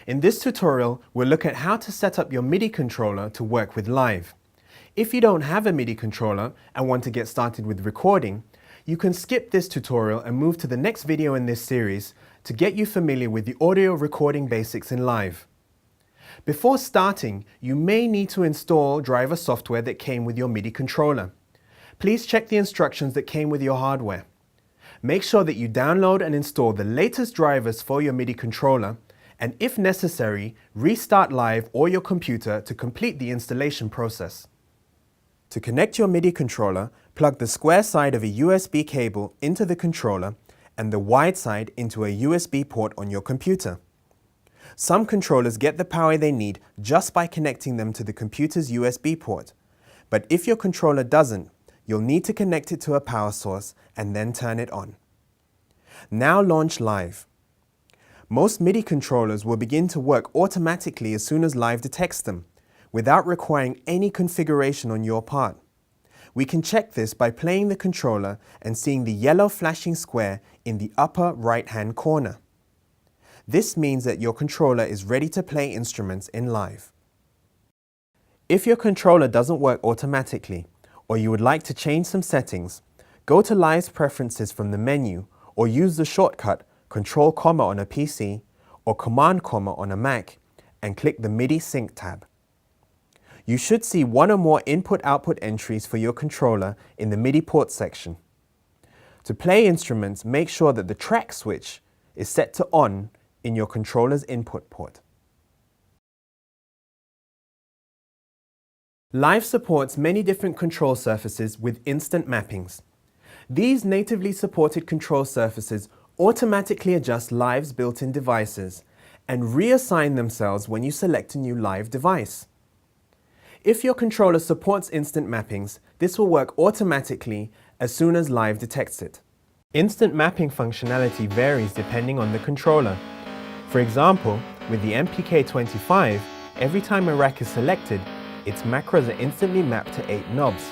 In this tutorial, we'll look at how to set up your MIDI controller to work with Live. If you don't have a MIDI controller and want to get started with recording, you can skip this tutorial and move to the next video in this series to get you familiar with the audio recording basics in Live. Before starting, you may need to install driver software that came with your MIDI controller. Please check the instructions that came with your hardware. Make sure that you download and install the latest drivers for your MIDI controller, and if necessary, restart Live or your computer to complete the installation process. To connect your MIDI controller, plug the square side of a USB cable into the controller and the wide side into a USB port on your computer. Some controllers get the power they need just by connecting them to the computer's USB port, but if your controller doesn't, you'll need to connect it to a power source and then turn it on. Now launch Live. Most MIDI controllers will begin to work automatically as soon as Live detects them, without requiring any configuration on your part. We can check this by playing the controller and seeing the yellow flashing square in the upper right-hand corner. This means that your controller is ready to play instruments in Live. If your controller doesn't work automatically, or you would like to change some settings, go to Live's preferences from the menu or use the shortcut Control comma on a PC or Command comma on a Mac and click the MIDI Sync tab. You should see one or more input-output entries for your controller in the MIDI port section. To play instruments, make sure that the track switch is set to on in your controller's input port. Live supports many different control surfaces with instant mappings. These natively supported control surfaces automatically adjust Live's built-in devices and reassign themselves when you select a new Live device. If your controller supports instant mappings, this will work automatically as soon as Live detects it. Instant mapping functionality varies depending on the controller. For example, with the MPK25, every time a rack is selected, its macros are instantly mapped to 8 knobs.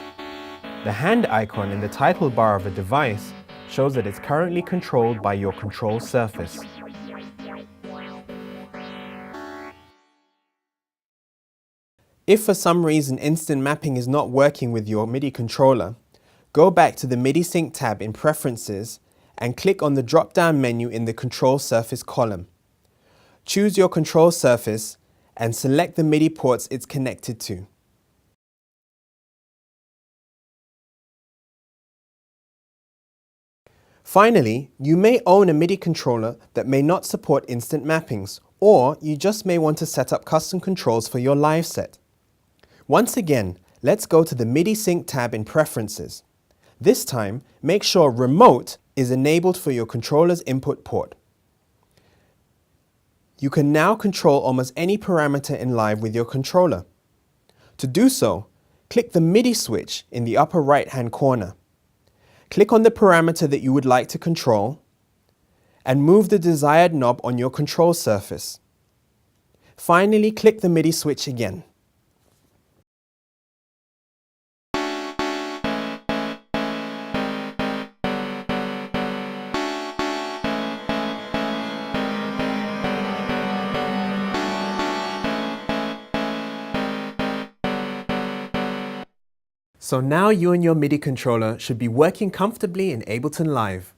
The hand icon in the title bar of a device shows that it's currently controlled by your control surface. If for some reason instant mapping is not working with your MIDI controller, go back to the MIDI Sync tab in Preferences and click on the drop-down menu in the Control Surface column. Choose your control surface and select the MIDI ports it's connected to. Finally, you may own a MIDI controller that may not support instant mappings, or you just may want to set up custom controls for your Live set. Once again, let's go to the MIDI Sync tab in Preferences. This time, make sure Remote is enabled for your controller's input port. You can now control almost any parameter in Live with your controller. To do so, click the MIDI switch in the upper right-hand corner. Click on the parameter that you would like to control and move the desired knob on your control surface. Finally, click the MIDI switch again. So now you and your MIDI controller should be working comfortably in Ableton Live.